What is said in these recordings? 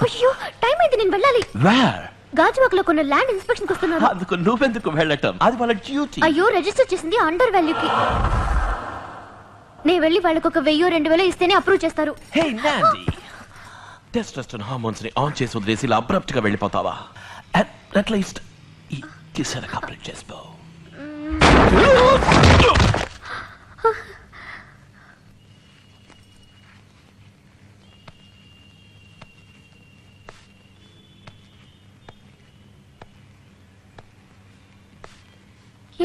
అయ్యో టైం అయితే నేను వెళ్ళాలి. వేర్? గాజువాకలో కొన్ని ల్యాండ్ ఇన్స్పెక్షన్ వస్తున్నారు. అందుకు నువ్వెందుకు వెళ్ళటం? అది వాళ్ళ డ్యూటీ. అయ్యో రిజిస్టర్ చేసింది అండర్ వాల్యూకి. నేను వెళ్ళి వాళ్ళకి ఒక 1000-2000 ఇస్తేనే అప్రూవ్ చేస్తారు. హే నాండి, టెస్టోస్టెరాన్ హార్మోన్స్ ని ఆన్ చేసి వదిలేసి ఇలా అబ్రప్ట్ గా వెళ్ళిపోతావా? అట్లీస్ట్ ఈ కిస్ అన్న కంప్లీట్ చేసుకో.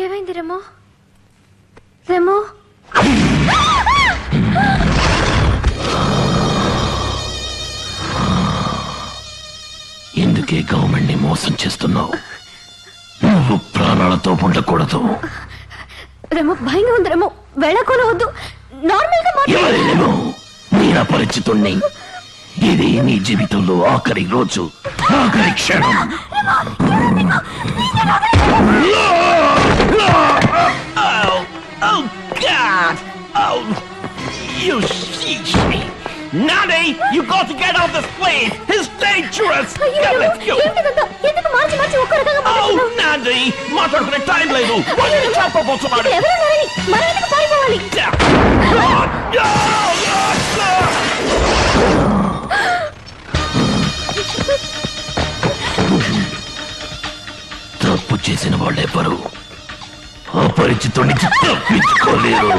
ఏమైంది రెమో? రెమో ఎందుకే గవర్నమెంట్ ని మోసం చేస్తున్నావు? నువ్వు ప్రాణాలతో ఉండకూడదు. రెమో భయంగా ఉంది. రెమో వెళ్ళకూడదు, వద్దు. నార్మల్ గా మాట్లాడు. నేను పరిచితుణ్ణి. ఇది నీ జీవితంలో ఆఖరి రోజు, ఆఖరి క్షణం. Oh God! Oh, you sheesh me! Nani, you got to get out of this place. It's dangerous. Come, let's go. ఎందుకు మార్చి మార్చి ఒక్క రకంగా Oh, Nani, మాట్లాడుకునే టైం లేదు. వాళ్ళు చంపబోతున్నాడు. ఎవరు మనం ఎందుకు పారిపోవాలి? తప్పు చేసిన వాళ్ళెవరు అపరిచితుడిని తప్పించుకోలేరు.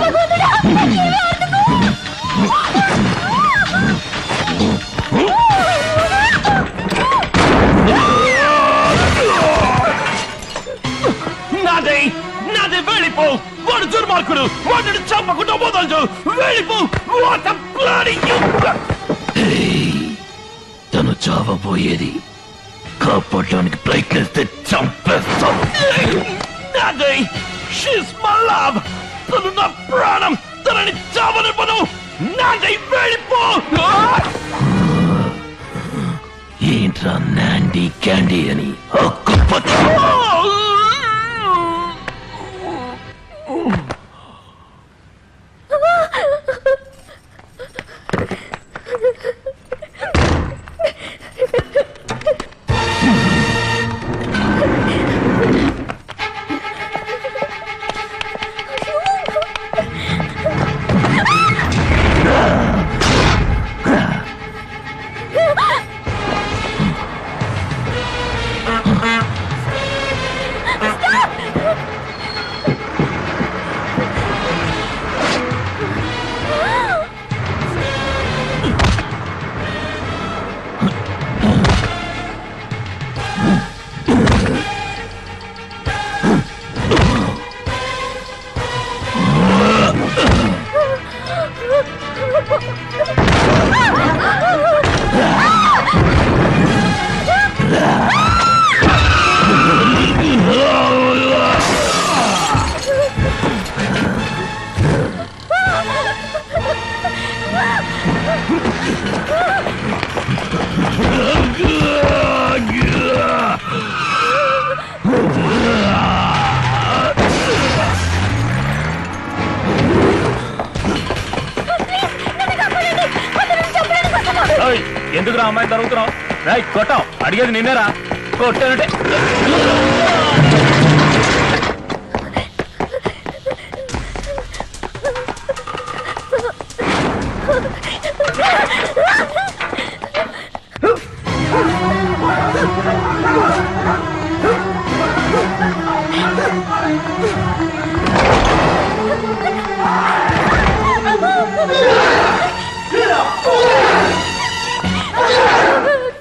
నాదే నాదే వెళ్ళిపో. వాడు దుర్మార్గుడు. వాడిని చంపకుండా వదలదు. వెళ్ళిపో. తను చావబోయేది. కాపాడడానికి ప్రయత్నిస్తే చంపేస్తాను. నాదే She's my love. తను నా ప్రాణం. తనని చావనివ్వను. నాదే వెళ్ళిపో. ఏంట్రా నాండీ క్యాండీ అని హక్కుపచ్చు. ఎందుకురా అమ్మాయి తరుగుతున్నావు? రైట్ కొట్టావు. అడిగేది నిన్నేరా. కొట్టానంటే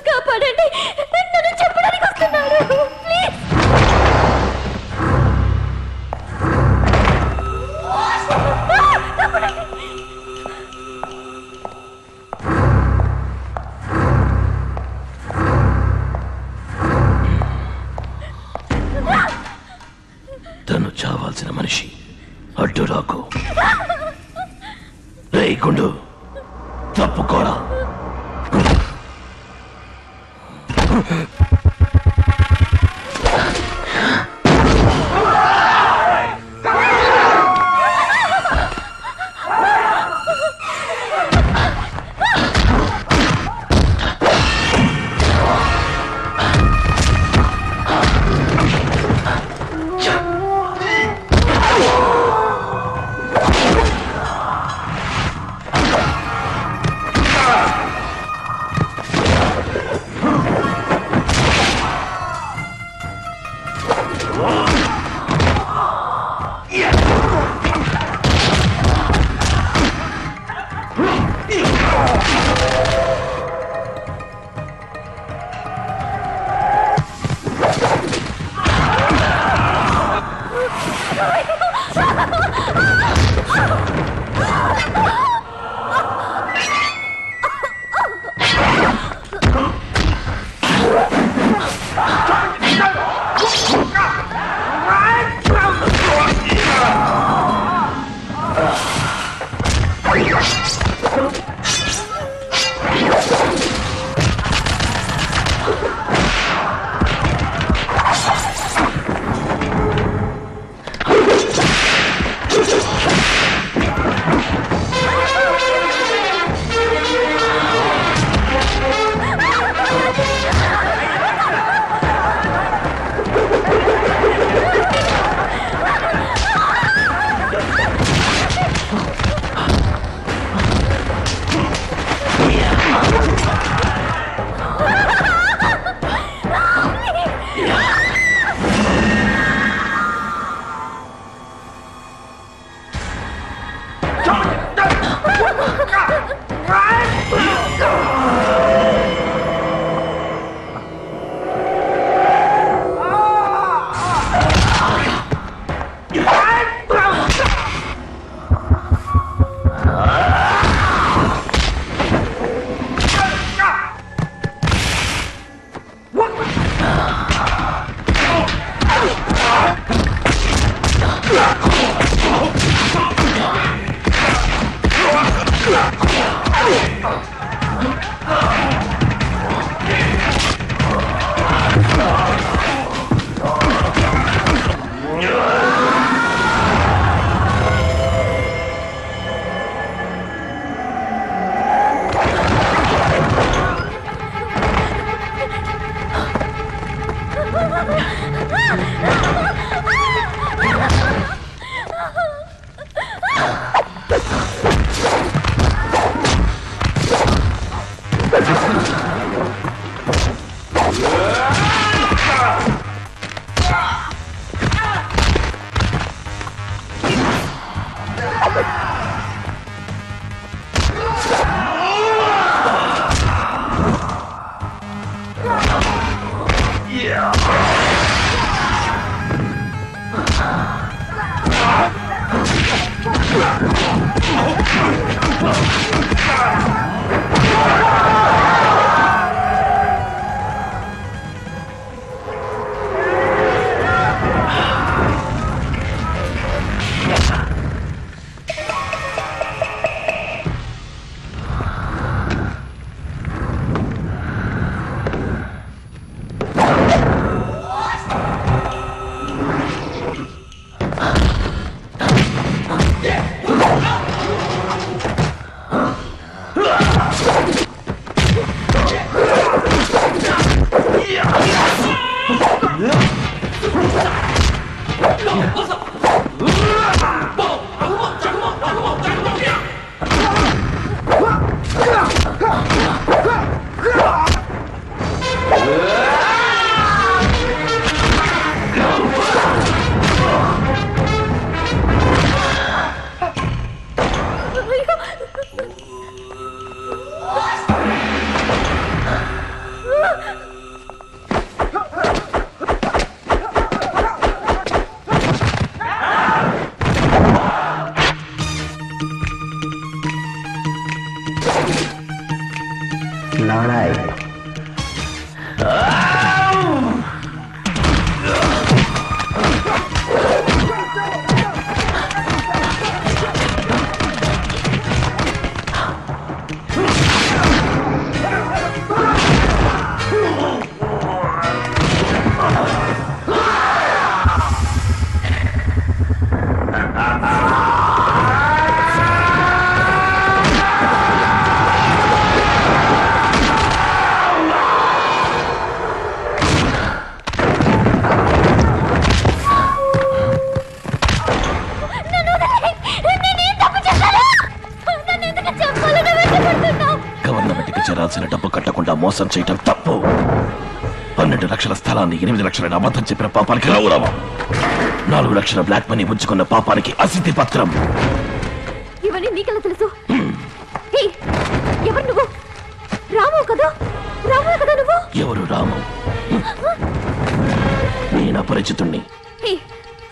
కాపాడండి. నన్ను చెప్పడానికి వస్తున్నాడు. ప్లీజ్. తను చావాల్సిన మనిషి. అడ్డు రాకు. రేయ్ గుండు, తప్పుకోరా. చేరాల్సిన డబ్బు కట్టకుండా మోసం చేయటం తప్పు. 12 లక్షల స్థలాన్ని 8 లక్షలని అబద్ధం చెప్పిన పాపానికి రౌరవం. 4 లక్షల బ్లాక్ మనీ ఉంచుకున్న పాపానికి అసిద్ధి పత్రం. ఇవన్నీ నీకెలా తెలుసు? ఎవరు నువ్వు? రాము కదా? రాము కదా నువ్వు? ఎవరు రాము? నేను అపరిచితుణ్ణి.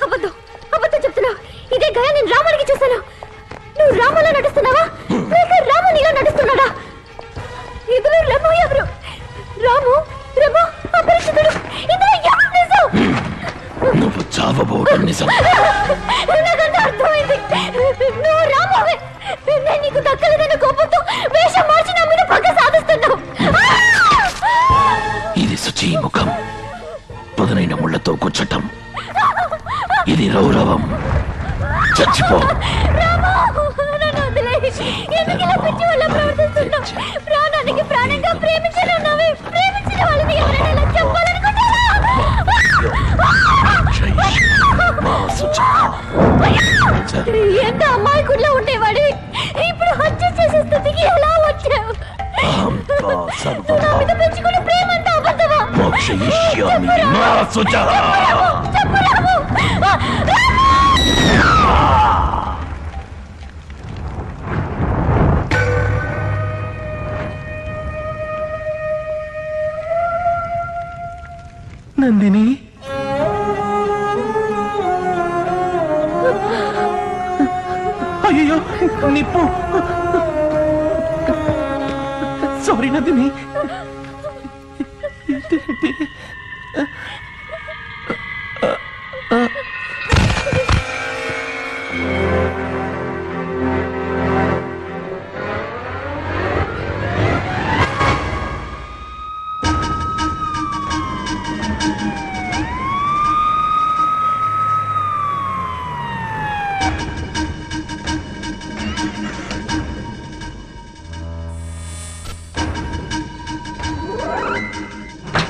అబద్ధం అబద్ధం చెప్తున్నావు. ఇదే గయా నేను రాముడికి చూశాను. నువ్వు రాములా నడుస్తున్నావా లేక రాము నీలా నడుస్తున్నాడా? ఇందులో రము ఎవరు? రాము రము అపరిచితుడు. ఇందులో ఎవరు నిజం? నువ్వు చావబోవడం నిజం. నాకంతా అర్థమైంది. నువ్వు రామువే. నేను నీకు దక్కలేదన్న కోపంతో వేషం మార్చి నా మీద పగ సాధిస్తున్నావు. ఇది శుచి ముఖం, పదునైన ముళ్లతో కూర్చటం. ఇది రౌరవం. చచ్చిపో. ఎందుకు ఇలా పిచ్చి వాళ్ళ ప్రవర్తిస్తున్నావు? ప్రాణానికి ప్రాణంగా ప్రేమించిన ఉన్నావే. ప్రేమించిన వాళ్ళని ఎవరైనా ఇలా చెప్పాలనుకుంటారా? ఎంత అమాయకుల్లో ఉండేవాడి ఇప్పుడు హత్య చేసే స్థితికి ఎలా వచ్చావు? నా మీద పెంచుకున్న ప్రేమ అంతా అబద్ధమా? చెప్పరాము. నందిని, అయ్యో నిప్పు. సారీ నందిని.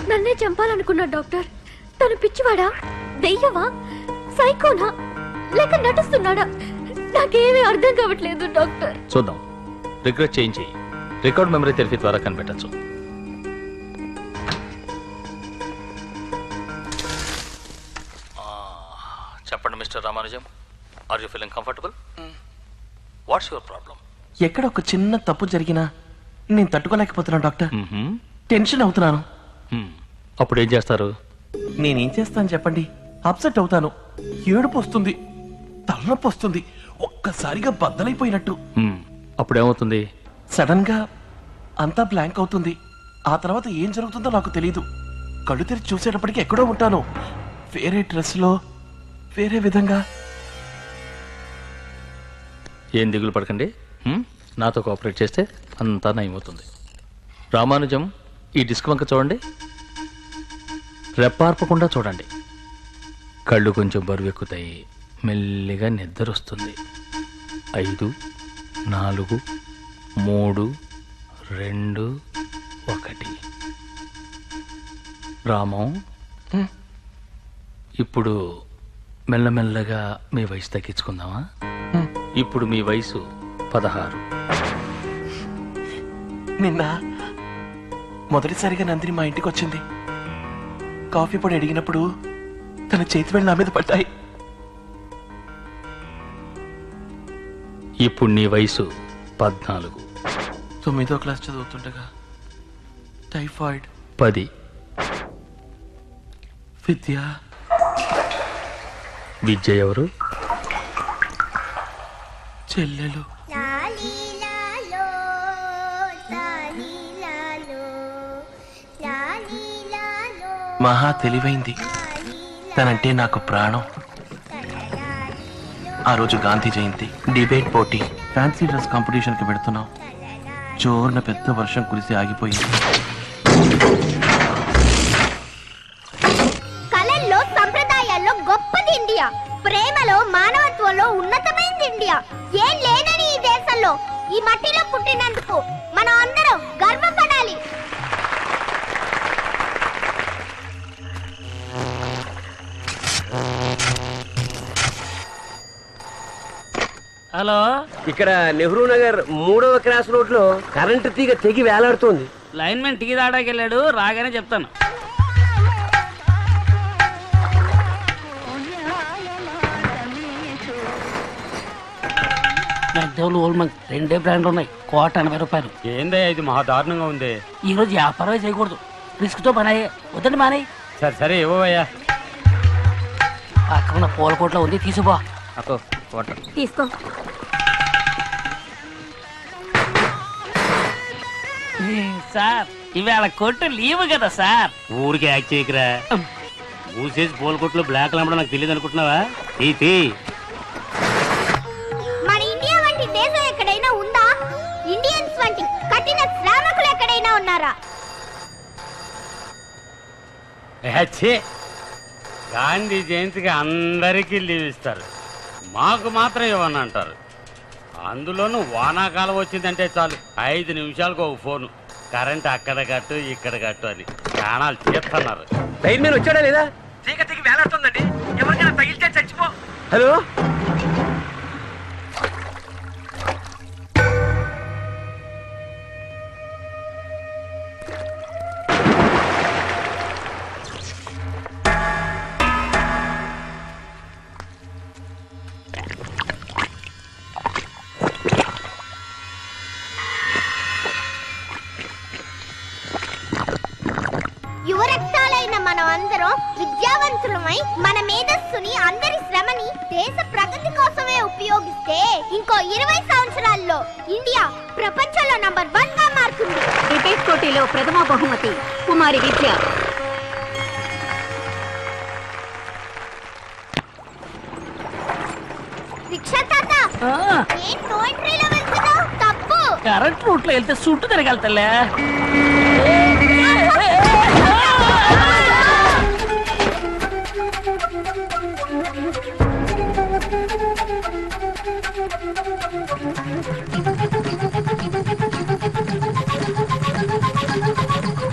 నన్నే చంపాలనుకున్నాడు డాక్టర్. తను పిచ్చివాడా, దెయ్యమా, సైకోనా, లేక నటిస్తున్నాడా? నాకేమీ అర్థం కావట్లేదు డాక్టర్. చూద్దాం, రిగ్రెట్ చేయించి రికార్డ్ మెమరీ థెరపీ ద్వారా కనిపెట్టచ్చు. చెప్పండి mister Ramanujam, are you feeling comfortable? What's your problem? ఎక్కడ ఒక చిన్న తప్పు జరిగినా నేను తట్టుకోలేకపోతున్నాను డాక్టర్. టెన్షన్ అవుతున్నాను. అప్పుడు ఏం చేస్తారు? నేనేం చేస్తాను చెప్పండి? అప్సెట్ అవుతాను, ఏడుపు వస్తుంది, తలనొప్పి వస్తుంది, ఒక్కసారిగా బద్దలైపోయినట్టు. అప్పుడేమవుతుంది? సడన్ గా అంతా బ్లాంక్ అవుతుంది. ఆ తర్వాత ఏం జరుగుతుందో నాకు తెలీదు. కళ్ళు తెరిచి చూసేటప్పటికి ఎక్కడో ఉంటాను, వేరే డ్రెస్ లో, వేరే విధంగా. ఏం దిగులు పడకండి, నాతో కోఆపరేట్ చేస్తే అంతా నయమవుతుంది. రామానుజం, ఈ డిస్క్ వంక చూడండి, రెప్పార్పకుండా చూడండి. కళ్ళు కొంచెం బరువెక్కుతాయి, మెల్లిగా నిద్ర వస్తుంది. 5, 4, 3, 2, 1. రామం, ఇప్పుడు మెల్లమెల్లగా మీ వయసు తగ్గించుకుందామా? ఇప్పుడు మీ వయసు 16. నిన్న మొదటిసారిగా నందిని మా ఇంటికి వచ్చింది. కాఫీ పొడి అడిగినప్పుడు తన చేతి వేళ్ళు నా మీద పడ్డాయి. ఇప్పుడు నీ వయసు 14. 9వ క్లాస్ చదువుతుండగా టైఫాయిడ్. 10. విద్య. విద్య ఎవరు? చెల్లెలు. మహా తెలివైంది, తనంటే నాకు ప్రాణం. ఆ రోజు గాంధీ జయంతి, డిబేట్ పోటీ, ఫ్యాన్సీ డ్రెస్ కాంపిటీషన్ కి పెడుతున్నాం. జోరున పెద్ద వర్షం కురిసి ఆగిపోయింది. కళల్లో, సంప్రదాయాల్లో గొప్పది ఇండియా. ప్రేమలో, మానవత్వంలో ఉన్నతమైనది ఇండియా. ఏం లేనని ఈ దేశంలో, ఈ మట్టిలో పుట్టినందుకు మనం అందరం గర్వపడాలి. హలో, ఇక్కడ నెహ్రూ నగర్ 3వ క్రాస్ రోడ్ లో కరెంటు తీగ తెగి వేలాడుతోంది. లైన్ మ్యాన్ టీ తాడాకి వెళ్ళాడు, రాగానే చెప్తాను. మెక్డౌల్ ఓల్డ్ మంక్ 2 బ్రాండ్లు ఉన్నాయి, కోట 80 రూపాయలు. ఏందే ఇది మహా దారుణంగా ఉంది. ఈ రోజు వ్యాపారమే చేయకూడదు, రిస్క్ తో పని అయ్యే. వద్దండి మానే. సరే సరే ఇవ్వయ్యా. అక్కడ ఉన్న పూల కోట్లో ఉంది, తీసుకో. తీసుకో. సార్, ఇవాళ కొట్టు లీవ్ కదా సార్. ఊరికి యాక్ట్ చేయకరా. మూసేసి పూల కొట్లో బ్లాక్ అమ్మడం నాకు తెలియదు అనుకుంటున్నావా? తీ మన ఇండియా వంటి దేశం ఎక్కడైనా ఉందా? ఇండియన్స్ వంటి కఠిన శ్రామికులు ఎక్కడైనా ఉన్నారా? గాంధీ జయంతికి అందరికీ లీవ్ ఇస్తారు, మాకు మాత్రం ఇవ్వని అంటారు. అందులోనూ వానాకాలం వచ్చిందంటే చాలు 5 నిమిషాలకు ఒక ఫోను, కరెంట్ అక్కడ కట్టు ఇక్కడ కట్టు అని ప్రాణాలు చేస్తున్నారు. లైన్ మీద వచ్చాడా లేదా? తీగ తీగ వేలాడుతుందండి, ఎవరికైనా తగిలితే చచ్చిపో. హలో, యువరక్తాలైన మనం అందరం విద్యావంతులమై మన మేధస్సుని, అందరి శ్రమని దేశ ప్రగతి కోసమే ఉపయోగిస్తే ఇంకో 20 సంవత్సరాల్లో ఇండియా ప్రపంచంలో నంబర్ 1 గా మారుతుంది. క్రికెట్ పోటీలో ప్రథమ బహుమతి కుమారి విద్య. రిక్షా తాత, ఏం నో ఎంట్రీలో వెళ్తున్నావు? తప్పు. కరెంట్ రూట్ లో వెళ్తే చుట్టూ తిరగలుగుతలే.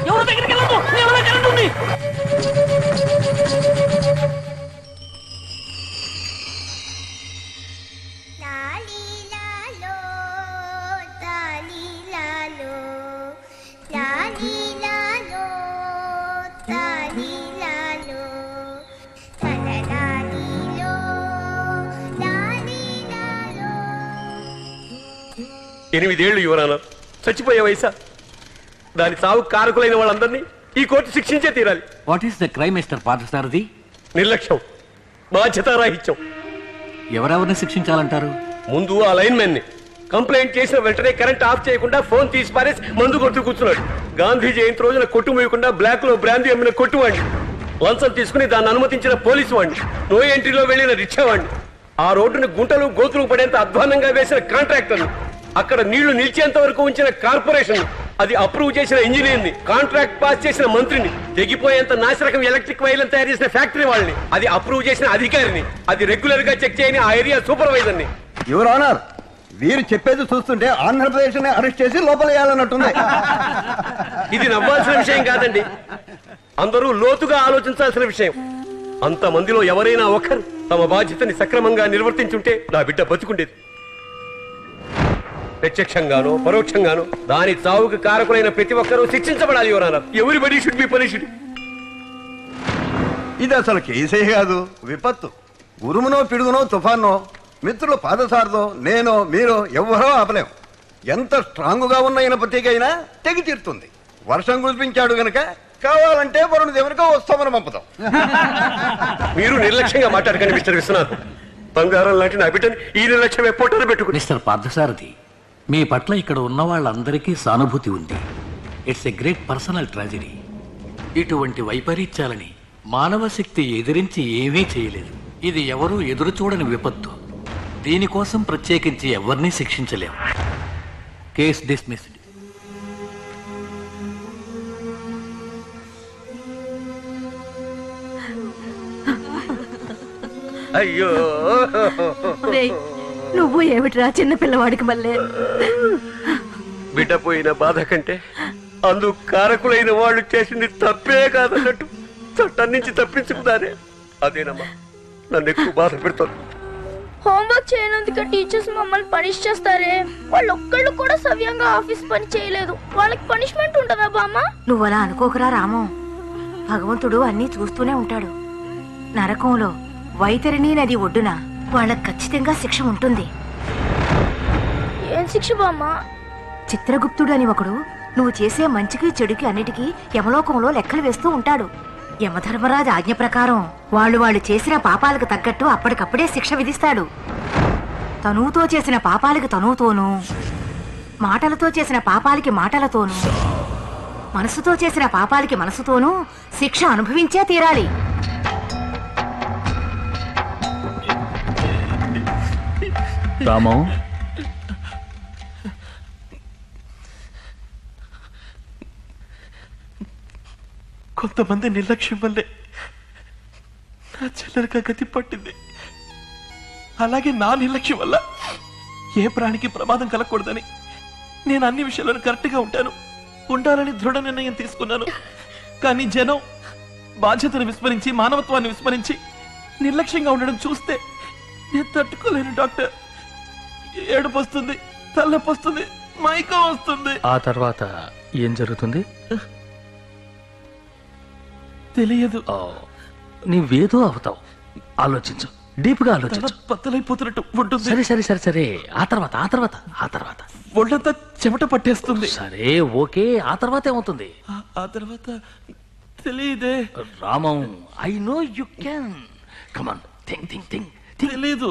ఎవరి దగ్గరికి వెళ్ళదు, ఎవరి కరెంట్ ఉంది. 8 ఏళ్ళు యువరానర్. చచ్చిపోయే వయసా? దాని చావు కారకులైన వాళ్ళందరినీ ఈ కోర్టు శిక్షించే తీరాలి. What is the crime mister Parthasarathi? నిర్లక్ష్యం, బాధ్యతారాహిత్యం. ఎవరెవరిని శిక్షించాలంటారు? ముందు ఆ లైన్ మెన్ ని కంప్లైంట్ చేసిన వెంటనే కరెంట్ ఆఫ్ చేయకుండా ఫోన్ తీసి పారేసి మందు కొడుతూ కూర్చున్నాడు. గాంధీ జయంతి రోజున కొట్టు మూయకుండా బ్లాక్ లో బ్రాందీ అమ్మిన కొట్టువాడిని, లంచం తీసుకుని దాన్ని అనుమతించిన పోలీసు వాడిని, నో ఎంట్రీలో వెళ్లిన రిక్షావాడిని, ఆ రోడ్డుని గుంటలు గోతులు పడేంత అధ్వానంగా వేసిన కాంట్రాక్టర్ని, అక్కడ నీళ్లు నిలిచేంత వరకు ఉంచిన కార్పొరేషన్, అది అప్రూవ్ చేసిన ఇంజనీర్ ని, కాంట్రాక్ట్ పాస్ చేసిన మంత్రిని, తెగిపోయేంత నాశరకం ఎలక్ట్రిక్ వైర్లను తయారు చేసిన ఫ్యాక్టరీ వాళ్ళని, అది అప్రూవ్ చేసిన అధికారిని, అది రెగ్యులర్ గా చెక్ చేయని ఆ ఏరియా సూపర్వైజర్ ని. యువర్ ఆనర్, వీరు చెప్పేది చూస్తుంటే ఆంధ్రప్రదేశ్ ని అరెస్ట్ చేసి లోపల వేయాలన్నట్టుంది. ఇది నవ్వాల్సిన విషయం కాదండి, అందరూ లోతుగా ఆలోచించాల్సిన విషయం. అంతమందిలో ఎవరైనా ఒకరు తమ బాధ్యతని సక్రమంగా నిర్వర్తించుంటే నా బిడ్డ బతుకుండేది. ప్రత్యక్షంగానో పరోక్షంగానో దాని చావుకు కారకులైన ప్రతి ఒక్కరూ శిక్షించబడాలి. Your everybody should be punished. ఇది అసలు కేసే కాదు, విపత్తు. ఉరుమునో పిడుగునో తుఫానో మిత్రులు పాదసారదో నేనో మీరో ఎవ్వరో ఆపలేం. ఎంత స్ట్రాంగ్ గా ఉన్న ఇనపతికి అయినా తెగి తీరుతుంది. వర్షం కురిపించాడు గనక కావాలంటే వరుణ దేవునికో వస్తామని పంపుతాం. మీరు నిర్లక్ష్యంగా మాట్లాడకండి మిస్టర్ విశ్వనాథ్. బంగారం లాంటి నా బిడ్డని ఈ నిర్లక్ష్యం ఎప్పుడో పెట్టుకుని. మిస్టర్ పార్థసారథి, మీ పట్ల ఇక్కడ ఉన్న వాళ్ళందరికీ సానుభూతి ఉంది. It's a great personal tragedy. ఇటువంటి వైపరీత్యాలని మానవ శక్తి ఎదిరించి ఏమీ చేయలేదు. ఇది ఎవరూ ఎదురు చూడని విపత్తు. దీనికోసం ప్రత్యేకించి ఎవరినీ శిక్షించలేము. Case dismissed. అయ్యో, నువ్వు ఏమిట్రా చిన్న పిల్లవాడికి మళ్ళీ బిడ్డ పోయిన బాధ కంటే అందుకు కారకులైన వాళ్ళు చేసింది తప్పే కాదన్నట్టు చట్టం నుంచి తప్పించుకున్నారే, అదేనమ్మా నన్ను ఎక్కువ బాధ పెడుతుంది. హోంవర్క్ చేయనందుకు టీచర్స్ మమ్మల్ని పనిష్ చేస్తారే. వాళ్ళు ఒక్కళ్ళు కూడా సవ్యంగా ఆఫీస్ పని చేయలేదు. వాళ్ళకి పనిష్మెంట్ ఉంటుందా బామ్మ? నువ్వు అలా అనుకోకరా రాము. భగవంతుడు అన్నీ చూస్తూనే ఉంటాడు. నరకంలో వైతరిణి నది ఒడ్డున వాళ్ళకి ఖచ్చితంగా శిక్ష ఉంటుంది. ఏం శిక్ష బామ్మ? చిత్రగుప్తుడు అని ఒకడు నువ్వు చేసే మంచికి చెడుకి అన్నిటికీ యమలోకంలో లెక్కలు వేస్తూ ఉంటాడు. యమధర్మరాజు ఆజ్ఞ ప్రకారం వాళ్ళు చేసిన పాపాలకు తగ్గట్టు అప్పటికప్పుడే శిక్ష విధిస్తాడు. తనువుతో చేసిన పాపాలకి తనువుతోనూ, మాటలతో చేసిన పాపాలకి మాటలతోనూ, మనసుతో చేసిన పాపాలకి మనసుతోనూ శిక్ష అనుభవించే తీరాలి. రామం, కొంతమంది నిర్లక్ష్యం వల్లే నా చెల్లెలకి గతి పట్టింది. అలాగే నా నిర్లక్ష్యం వల్ల ఏ ప్రాణికి ప్రమాదం కలగకూడదని నేను అన్ని విషయాలను కరెక్ట్గా ఉండాలని దృఢ నిర్ణయం తీసుకున్నాను. కానీ జనం బాధ్యతను విస్మరించి, మానవత్వాన్ని విస్మరించి నిర్లక్ష్యంగా ఉండడం చూస్తే నేను తట్టుకోలేను డాక్టర్. ఏడుపు వస్తుంది, తలనొప్పి వస్తుంది, మైకం వస్తుంది. ఆ తర్వాత ఏం జరుగుతుంది తెలియదు. నీవేదో అవుతావు. ఆలోచించు, డీప్ గా ఆలోచించు. బద్దలైపోతున్నట్టు ఉంటుంది. సరే సరే సరే సరే ఆ తర్వాత ఒళ్ళంతా చెమట పట్టేస్తుంది. సరే ఓకే, ఆ తర్వాత ఏమవుతుంది? ఆ తర్వాత తెలియదే. Ramam, I know you can. Come on, think. తెలీదు.